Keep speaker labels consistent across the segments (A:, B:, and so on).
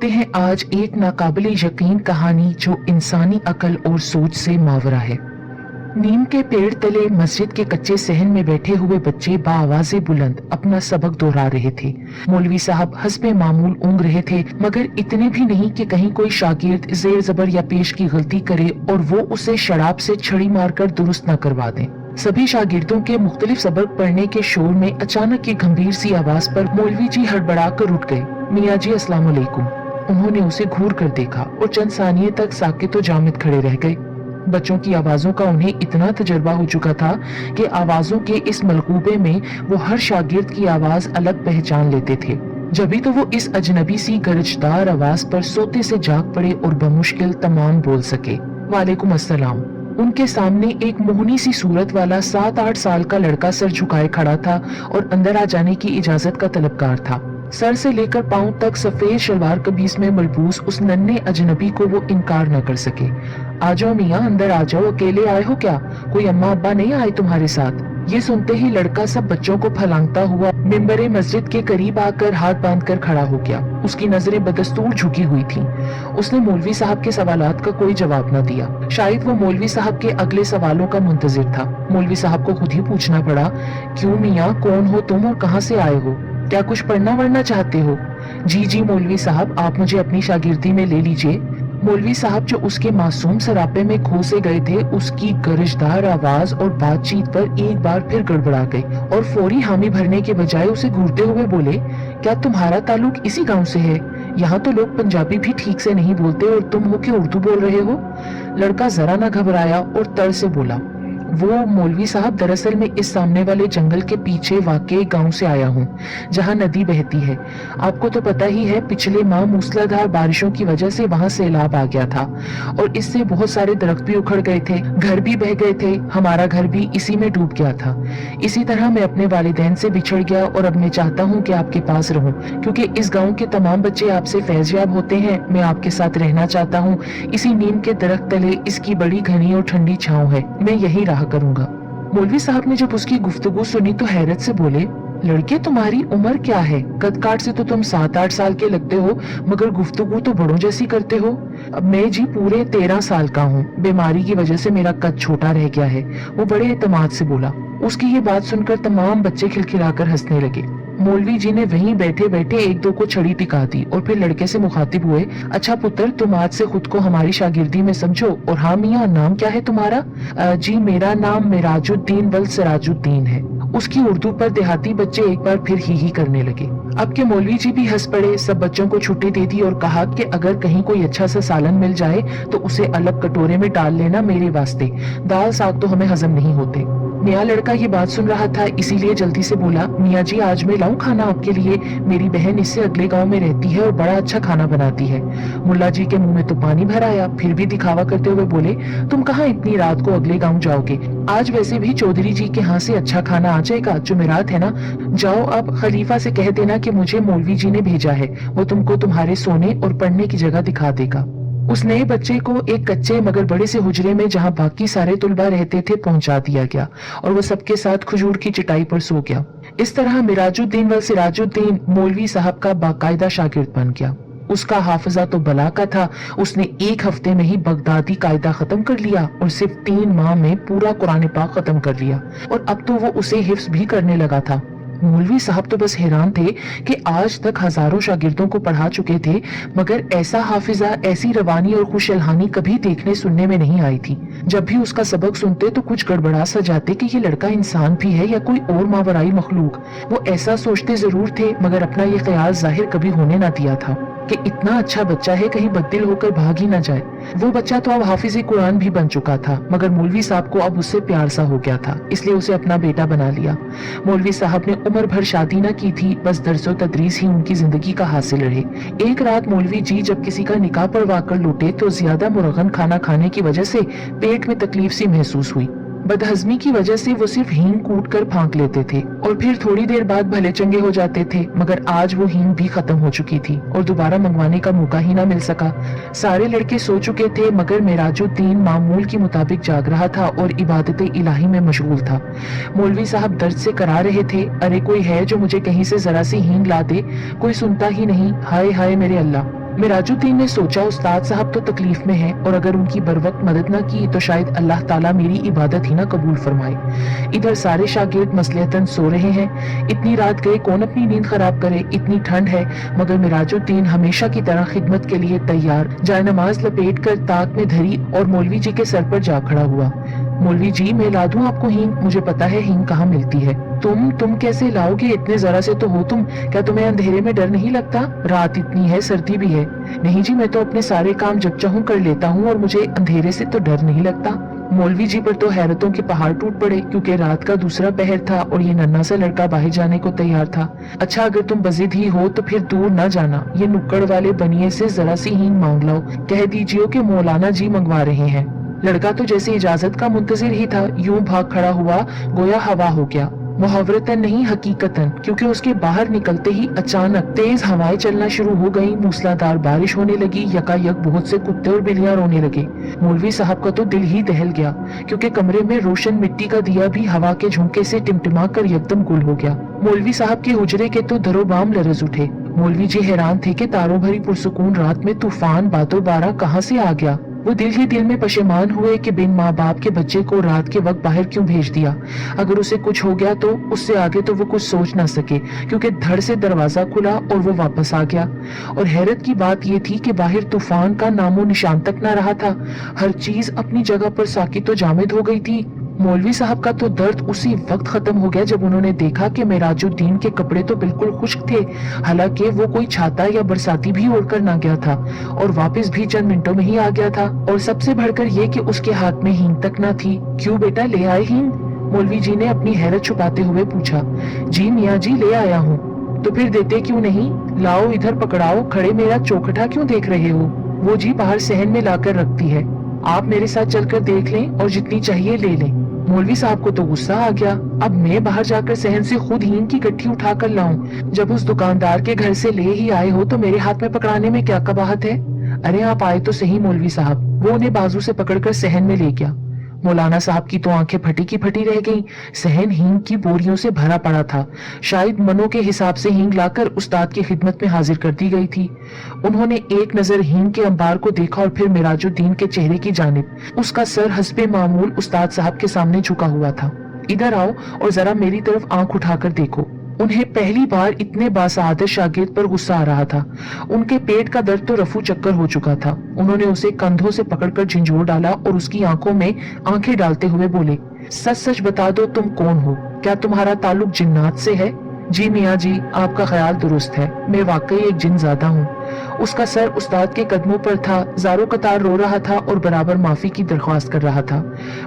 A: ते हैं आज एक नाकाबिले यकीन कहानी जो इंसानी अकल और सोच से मावरा है। नीम के पेड़ तले मस्जिद के कच्चे सहन में बैठे हुए बच्चे बाआवाज़े बुलंद अपना सबक दोहरा रहे थे। मौलवी साहब हस्बे मामूल ऊँग रहे थे, मगर इतने भी नहीं कि कहीं कोई शागिर्द जेर जबर या पेश की गलती करे और वो उसे शराब से छड़ी मारकर दुरुस्त न करवा दें। सभी शागिर्दों के मुख्तलिफ सबक पढ़ने के शोर में अचानक की गंभीर सी आवाज पर मौलवी जी हड़बड़ा कर उठ गए। मियाँ जी अस्सलाम वालेकुम। उन्होंने उसे घूर कर देखा और चंद सानिये तक साकित व जामिद खड़े रह गए। बच्चों की आवाजों का उन्हें इतना तजर्बा हो चुका था कि आवाजों के इस मलकूबे में वो हर शागिर्द की आवाज अलग पहचान लेते थे। जभी तो वो इस अजनबी सी गरजदार आवाज पर सोते से जाग पड़े और बमुश्किल तमाम बोल सके, वालेकुम अस्सलाम। उनके सामने एक मोहनी सी सूरत वाला 7-8 साल का लड़का सर झुकाए खड़ा था और अंदर आ जाने की इजाजत का तलबगार था। सर से लेकर पांव तक सफेद शलवार कमीज में मलबूस उस नन्हे अजनबी को वो इनकार न कर सके। आ जाओ मियाँ, अंदर आ जाओ, अकेले आए हो क्या? कोई अम्मा अब्बा नहीं आए तुम्हारे साथ? ये सुनते ही लड़का सब बच्चों को फलांगता हुआ मिंबरे मस्जिद के करीब आकर हाथ बांधकर खड़ा हो गया। उसकी नजरें बदस्तूर झुकी हुई थीं। उसने मौलवी साहब के सवालात का कोई जवाब न दिया। शायद वो मौलवी साहब के अगले सवालों का मुंतजिर था। मौलवी साहब को खुद ही पूछना पड़ा, क्यों मियाँ, कौन हो तुम और कहाँ से आए हो? क्या कुछ पढ़ना वढ़ना चाहते हो? जी जी मौलवी साहब, आप मुझे अपनी शागिर्दी में ले लीजिए। मौलवी साहब जो उसके मासूम सरापे में खो से गए थे, उसकी गरजदार आवाज और बातचीत पर एक बार फिर गड़बड़ा गए और फौरी हामी भरने के बजाय उसे घूरते हुए बोले, क्या तुम्हारा ताल्लुक इसी गांव से है? यहाँ तो लोग पंजाबी भी ठीक से नहीं बोलते और तुम हो के उर्दू बोल रहे हो? लड़का जरा न घबराया और तर से बोला, वो मौलवी साहब, दरअसल मैं इस सामने वाले जंगल के पीछे वाक़े गांव से आया हूँ, जहाँ नदी बहती है। आपको तो पता ही है, पिछले माह मूसलाधार बारिशों की वजह से वहाँ सैलाब आ गया था और इससे बहुत सारे दरख्त भी उखड़ गए थे, घर भी बह गए थे, हमारा घर भी इसी में डूब गया था। इसी तरह मैं अपने वालिदैन से बिछड़ गया और अब मैं चाहता हूँ कि आपके पास रहूँ, क्योंकि इस गाँव के तमाम बच्चे आपसे फैज़याब होते हैं। मैं आपके साथ रहना चाहता हूँ। इसी नीम के दरख्त तले इसकी बड़ी घनी और ठंडी छाँव है, मैं यही रहा करूंगा। मौलवी साहब ने जब उसकी गुफ्तगू सुनी तो हैरत से बोले, लड़के तुम्हारी उम्र क्या है? कद काट से तो तुम 7-8 साल के लगते हो, मगर गुफ्तगू तो बड़ों जैसी करते हो। अब मैं जी पूरे 13 साल का हूँ। बीमारी की वजह से मेरा कद छोटा रह गया है। वो बड़े एतमाद से बोला। उसकी ये बात सुनकर तमाम बच्चे खिलखिलाकर हंसने लगे। मौलवी जी ने वहीं बैठे बैठे एक दो को छड़ी टिका दी और फिर लड़के से मुखातिब हुए, अच्छा पुत्र, तुम आज से खुद को हमारी शागिर्दी में समझो। और हाँ मियाँ, नाम क्या है तुम्हारा? जी मेरा नाम मिराजुद्दीन वल सिराजुद्दीन है। उसकी उर्दू पर देहाती बच्चे एक बार फिर ही करने लगे। अब के मौलवी जी भी हंस पड़े। सब बच्चों को छुट्टी दे दी और कहा कि अगर कहीं कोई अच्छा सा सालन मिल जाए तो उसे अलग कटोरे में डाल लेना मेरे वास्ते, दाल साग तो हमें हजम नहीं होते। नया लड़का ये बात सुन रहा था, इसीलिए जल्दी से बोला, मियाँ जी आज मैं लाऊं खाना आपके लिए? मेरी बहन इससे अगले गांव में रहती है और बड़ा अच्छा खाना बनाती है। मुल्ला जी के मुंह में तो पानी भर आया, फिर भी दिखावा करते हुए बोले, तुम कहाँ इतनी रात को अगले गांव जाओगे? आज वैसे भी चौधरी जी के यहाँ से अच्छा खाना आ जाएगा, जुमेरात है ना। जाओ, अब खलीफा से कह देना कि मुझे मौलवी जी ने भेजा है, वो तुमको तुम्हारे सोने और पढ़ने की जगह दिखा देगा। उस नए बच्चे को एक कच्चे मगर बड़े से हुजरे में जहां बाकी सारे तुलबा रहते थे पहुंचा दिया गया और वो सबके साथ खजूर की चटाई पर सो गया। इस तरह मिराजुद्दीन व सिराजुद्दीन मौलवी साहब का बाकायदा शागिर्द बन गया। उसका हाफिजा तो बला का था। उसने एक हफ्ते में ही बगदादी कायदा खत्म कर लिया और सिर्फ 3 माह में पूरा कुरान पाक खत्म कर लिया और अब तो वो उसे हिफ्ज भी करने लगा था। मौलवी साहब तो बस हैरान थे कि आज तक हजारों शागिर्दों को पढ़ा चुके थे, मगर ऐसा हाफिजा, ऐसी रवानी और खुशलहानी कभी देखने सुनने में नहीं आई थी। जब भी उसका सबक सुनते तो कुछ गड़बड़ा सा जाते कि ये लड़का इंसान भी है या कोई और मावराई मखलूक। वो ऐसा सोचते जरूर थे, मगर अपना ये ख्याल जाहिर कभी होने ना दिया था कि इतना अच्छा बच्चा है, कहीं बददिल होकर भाग ही ना जाए। वो बच्चा तो अब हाफिज कुरान भी बन चुका था, मगर मौलवी साहब को अब उससे प्यार सा हो गया था, इसलिए उसे अपना बेटा बना लिया। मौलवी साहब ने उम्र भर शादी न की थी, बस दरसो तदरीस ही उनकी जिंदगी का हासिल रहे। एक रात मौलवी जी जब किसी का निकाह पढ़वा कर लौटे तो ज्यादा मुरगन खाना खाने की वजह से पेट में तकलीफ सी महसूस हुई। बदहजमी की वजह से वो सिर्फ हींग कूट कर फांक लेते थे और फिर थोड़ी देर बाद भले चंगे हो जाते थे, मगर आज वो हींग भी खत्म हो चुकी थी और दोबारा मंगवाने का मौका ही ना मिल सका। सारे लड़के सो चुके थे, मगर मिराजुद्दीन मामूल के मुताबिक जाग रहा था और इबादत इलाही में मशगूल था। मौलवी साहब दर्द से करा रहे थे, अरे कोई है जो मुझे कहीं से जरा सी हींग ला दे? कोई सुनता ही नहीं। हाय हाय मेरे अल्लाह। मिराजुद्दीन ने सोचा उस्ताद साहब तो तकलीफ में हैं और अगर उनकी बरवक्त मदद न की तो शायद अल्लाह ताला मेरी इबादत ही ना कबूल फरमाए। इधर सारे शागिर्द मसलहतन सो रहे हैं। इतनी रात गए कौन अपनी नींद खराब करे, इतनी ठंड है, मगर मिराजुद्दीन हमेशा की तरह खिदमत के लिए तैयार जाए नमाज लपेट कर ताक में धरी और मौलवी जी के सर पर जा खड़ा हुआ। मौलवी जी, मैं ला दूं आपको हींग? मुझे पता है हींग कहाँ मिलती है। तुम कैसे लाओगे? इतने जरा से तो हो तुम। क्या तुम्हें अंधेरे में डर नहीं लगता? रात इतनी है, सर्दी भी है। नहीं जी, मैं तो अपने सारे काम जब चाहूं कर लेता हूं और मुझे अंधेरे से तो डर नहीं लगता। मौलवी जी पर तो हैरतों के पहाड़ टूट पड़े, क्योंकि रात का दूसरा पहर था और ये नन्हा सा लड़का बाहर जाने को तैयार था। अच्छा, अगर तुम बजिद ही हो तो फिर दूर न जाना, ये नुक्कड़ वाले बनिए से जरा सी हींग मांग लाओ, कह दीजिए कि मौलाना जी मंगवा रहे हैं। लड़का तो जैसे इजाजत का मुंतजिर ही था, यूं भाग खड़ा हुआ गोया हवा हो गया। मुहावरतन नहीं हकीकतन, क्योंकि उसके बाहर निकलते ही अचानक तेज हवाएं चलना शुरू हो गई, मूसलाधार बारिश होने लगी, यकायक बहुत से कुत्ते और बिल्लियां रोने लगे। मौलवी साहब का तो दिल ही दहल गया, क्योंकि कमरे में रोशन मिट्टी का दिया भी हवा के झोंके से टिमटिमा कर एकदम गुल हो गया। मौलवी साहब के हुजरे के तो दरोबाम लरज उठे। मौलवी जी हैरान थे कि तारों भरी पुरसुकून रात में तूफान बादो बारा कहाँ से आ गया। वो दिल ही दिल में पशेमान हुए कि बिन माँ बाप के बच्चे को रात के वक्त बाहर क्यों भेज दिया। अगर उसे कुछ हो गया तो उससे आगे तो वो कुछ सोच ना सके, क्योंकि धड़ से दरवाजा खुला और वो वापस आ गया। और हैरत की बात ये थी कि बाहर तूफान का नामो निशान तक ना रहा था। हर चीज अपनी जगह पर साकी तो जामिद हो गई थी। मौलवी साहब का तो दर्द उसी वक्त खत्म हो गया जब उन्होंने देखा कि मिराजुद्दीन के कपड़े तो बिल्कुल खुश्क थे, हालांकि वो कोई छाता या बरसाती भी ओढ़कर ना गया था और वापस भी चंद मिनटों में ही आ गया था। और सबसे बढ़कर ये कि उसके हाथ में हींग तक ना थी। क्यों बेटा, ले आए हींग? मौलवी जी ने अपनी हैरत छुपाते हुए पूछा। जी मियाँ जी, ले आया हूँ। तो फिर देते क्यों नहीं? लाओ इधर पकड़ाओ, खड़े मेरा चौखटा क्यों देख रहे हो? वो जी बाहर सहन में लाकर रखती है, आप मेरे साथ चलकर देख लें और जितनी चाहिए ले लें। मौलवी साहब को तो गुस्सा आ गया। अब मैं बाहर जाकर सहन से खुद हींग की गट्ठी उठा कर लाऊं? जब उस दुकानदार के घर से ले ही आए हो तो मेरे हाथ में पकड़ाने में क्या कबाहत है? अरे आप आए तो सही मौलवी साहब। वो उन्हें बाजू से पकड़कर सहन में ले गया। मौलाना साहब की तो आंखें फटी की फटी रह गईं। सहन हींग की बोरियों से भरा पड़ा था। शायद मनों के हिसाब से हींग लाकर उस्ताद की खिदमत में हाजिर कर दी गई थी। उन्होंने एक नजर हींग के अंबार को देखा और फिर मिराजुद्दीन के चेहरे की जानिब। उसका सर हस्बे मामूल उस्ताद साहब के सामने झुका हुआ था। इधर आओ और जरा मेरी तरफ आंख उठाकर देखो। उन्हें पहली बार इतने बासादत शागिर्द पर गुस्सा आ रहा था। उनके पेट का दर्द तो रफू चक्कर हो चुका था। उन्होंने उसे कंधों से पकड़कर झंझोर डाला और उसकी आंखों में आंखें डालते हुए बोले, सच सच बता दो तुम कौन हो? क्या तुम्हारा ताल्लुक जिन्नात से है? जी मियाँ जी, आपका ख्याल दुरुस्त है, मैं वाकई एक जिनजादा हूँ। उसका सर उस्ताद के कदमों पर था, ज़ारो कतार रो रहा था और बराबर माफी की दरख्वास्त कर रहा था।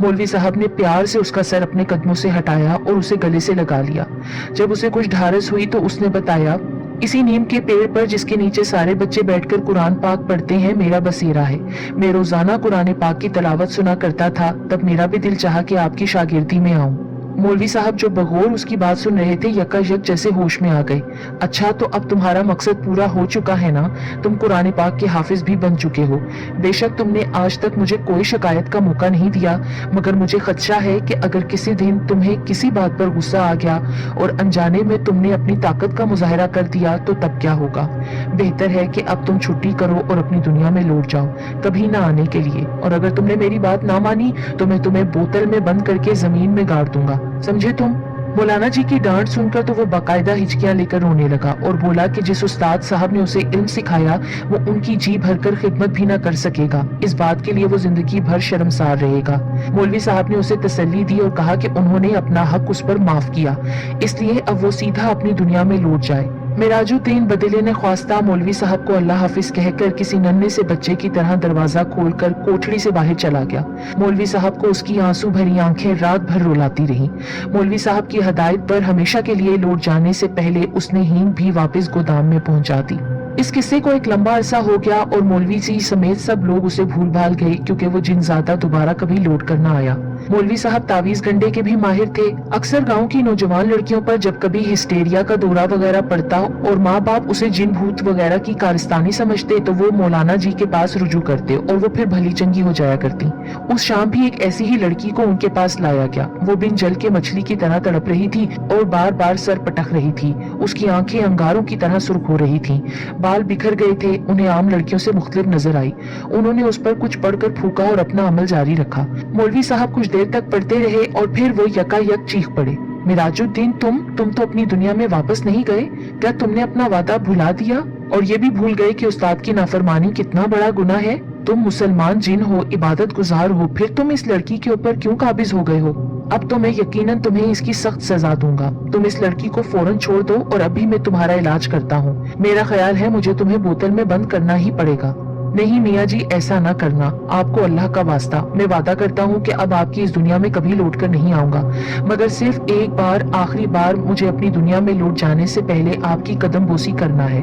A: मौलवी साहब ने प्यार से उसका सर अपने कदमों से हटाया और उसे गले से लगा लिया। जब उसे कुछ ढारस हुई तो उसने बताया, इसी नीम के पेड़ पर जिसके नीचे सारे बच्चे बैठकर कुरान पाक पढ़ते हैं मेरा बसेरा है। मैं रोजाना कुरान पाक की तलावत सुना करता था, तब मेरा भी दिल चाहा कि आपकी शागिर्दी में आऊं। मौलवी साहब जो बगौर उसकी बात सुन रहे थे यकायक जैसे होश में आ गए। अच्छा, तो अब तुम्हारा मकसद पूरा हो चुका है ना? तुम कुरान पाक के हाफिज भी बन चुके हो। बेशक तुमने आज तक मुझे कोई शिकायत का मौका नहीं दिया, मगर मुझे खदशा है कि अगर किसी दिन तुम्हें किसी बात पर गुस्सा आ गया और अनजाने में तुमने अपनी ताकत का मुजाहरा कर दिया तो तब क्या होगा? बेहतर है कि अब तुम छुट्टी करो और अपनी दुनिया में लौट जाओ, कभी ना आने के लिए। और अगर तुमने मेरी बात ना मानी तो मैं तुम्हें बोतल में बंद करके जमीन में गाड़ दूंगा, समझे तुम? मौलाना जी की डांट सुनकर तो वो बाकायदा हिचकियां लेकर रोने लगा और बोला कि जिस उस्ताद साहब ने उसे इल्म सिखाया वो उनकी जी भरकर खिदमत भी ना कर सकेगा। इस बात के लिए वो जिंदगी भर शर्मसार रहेगा। मौलवी साहब ने उसे तसल्ली दी और कहा कि उन्होंने अपना हक उस पर माफ किया, इसलिए अब वो सीधा अपनी दुनिया में लौट जाए। मिराजुद्दीन बदले ने ख्वास्ता मौलवी साहब को अल्लाह हाफिज कहकर किसी नन्हे से बच्चे की तरह दरवाजा खोलकर कोठड़ी से बाहर चला गया। मौलवी साहब को उसकी आंसू भरी आंखें रात भर रुलाती रहीं। मौलवी साहब की हदायत पर हमेशा के लिए लौट जाने से पहले उसने हींग भी वापस गोदाम में पहुंचा दी। इस किस्से को एक लंबा अरसा हो गया और मौलवी जी समेत सब लोग उसे भूल भाल गए, क्योंकि वो जिनजादा दोबारा कभी लौट कर न आया। मौलवी साहब तावीज गंडे के भी माहिर थे। अक्सर गांव की नौजवान लड़कियों पर जब कभी हिस्टेरिया का दौरा वगैरह पड़ता और माँ बाप उसे जिन भूत वगैरह की कारस्तानी समझते तो वो मौलाना जी के पास रुजू करते और वो फिर भली चंगी हो जाया करती। उस शाम भी एक ऐसी ही लड़की को उनके पास लाया गया। वो बिन जल के मछली की तरह तड़प रही थी और बार बार सर पटक रही थी। उसकी आंखें अंगारों की तरह सुर्ख हो रही थीं। बाल बिखर गए थे, उन्हें आम लड़कियों से मुख्तलिफ नजर आई। उन्होंने उस पर कुछ पढ़कर फूका और अपना अमल जारी रखा। मौलवी साहब कुछ देर तक पढ़ते रहे और फिर वो यकायक चीख पड़े, मिराजुद्दीन, तुम तो अपनी दुनिया में वापस नहीं गए? क्या तुमने अपना वादा भुला दिया और ये भी भूल गए कि उस्ताद की नाफरमानी कितना बड़ा गुनाह है? तुम मुसलमान जिन हो, इबादत गुजार हो, फिर तुम इस लड़की के ऊपर क्यों काबिज हो गए हो? अब तो मैं यकीनन तुम्हें इसकी सख्त सजा दूंगा। तुम इस लड़की को फौरन छोड़ दो और अभी मैं तुम्हारा इलाज करता हूँ। मेरा ख्याल है मुझे तुम्हें बोतल में बंद करना ही पड़ेगा। नहीं मियाँ जी, ऐसा ना करना, आपको अल्लाह का वास्ता। मैं वादा करता हूँ कि अब आपकी इस दुनिया में कभी लौट कर नहीं आऊंगा, मगर सिर्फ एक बार, आखिरी बार मुझे अपनी दुनिया में लौट जाने से पहले आपकी कदम बोसी करना है।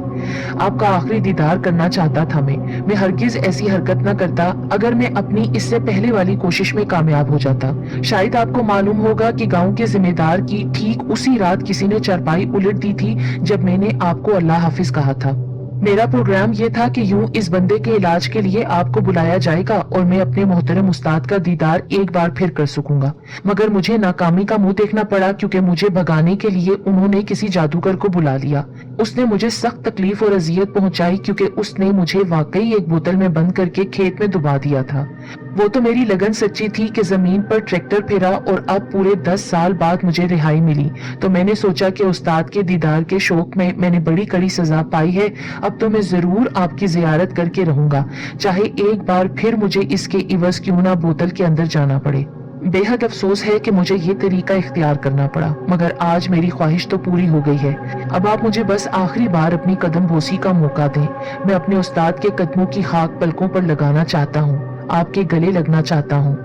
A: आपका आखिरी दीदार करना चाहता था मैं हरगिज ऐसी हरकत ना करता अगर मैं अपनी इससे पहले वाली कोशिश में कामयाब हो जाता। शायद आपको मालूम होगा कि गाँव के जिम्मेदार की ठीक उसी रात किसी ने चारपाई उलट दी थी जब मैंने आपको अल्लाह हाफिज कहा था। मेरा प्रोग्राम ये था कि यूं इस बंदे के इलाज के लिए आपको बुलाया जाएगा और मैं अपने मोहतरम उस्ताद का दीदार एक बार फिर कर सकूंगा, मगर मुझे नाकामी का मुंह देखना पड़ा क्योंकि मुझे भगाने के लिए उन्होंने किसी जादूगर को बुला लिया। उसने मुझे सख्त तकलीफ और अजियत पहुंचाई क्योंकि उसने मुझे वाकई एक बोतल में बंद करके खेत में डुबा दिया था। वो तो मेरी लगन सच्ची थी कि जमीन पर ट्रैक्टर फेरा और अब पूरे 10 साल बाद मुझे रिहाई मिली, तो मैंने सोचा कि उस्ताद के दीदार के शौक में मैंने बड़ी कड़ी सजा पाई है। अब तो मैं जरूर आपकी जियारत करके रहूंगा, चाहे एक बार फिर मुझे इसके इवज क्यों ना बोतल के अंदर जाना पड़े। बेहद अफसोस है कि मुझे ये तरीका इख्तियार करना पड़ा, मगर आज मेरी ख्वाहिश तो पूरी हो गई है। अब आप मुझे बस आखिरी बार अपनी कदम बोसी का मौका दें। मैं अपने उस्ताद के कदमों की खाक पलकों पर लगाना चाहता हूँ, आपके गले लगना चाहता हूँ।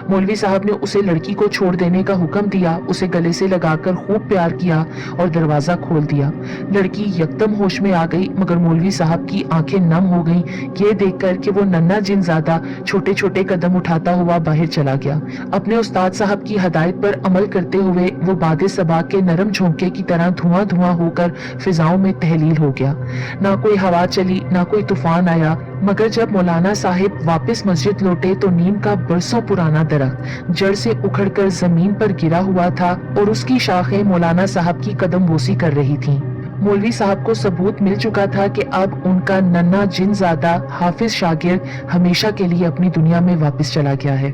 A: मौलवी साहब ने उसे लड़की को छोड़ देने का हुक्म दिया, उसे गले से लगाकर खूब प्यार किया और दरवाजा खोल दिया। लड़की यकदम होश में आ गई, मगर मौलवी साहब की आंखें नम हो गईं ये देखकर कि वो नन्हा जिनजादा छोटे छोटे कदम उठाता हुआ बाहर चला गया। अपने उस्ताद साहब की हदायत पर अमल करते हुए वो बादे सबा के नरम झोंके की तरह धुआं धुआं होकर फिजाओं में तहलील हो गया। ना कोई हवा चली, ना कोई तूफान आया, मगर जब मौलाना साहिब वापस मस्जिद लौटे तो नीम का बरसों पुराना दरख्त जड़ से उखड़कर जमीन पर गिरा हुआ था और उसकी शाखें मौलाना साहब की कदम बोसी कर रही थीं। मौलवी साहब को सबूत मिल चुका था कि अब उनका नन्हा जिनजादा हाफिज शागिर्द हमेशा के लिए अपनी दुनिया में वापस चला गया है।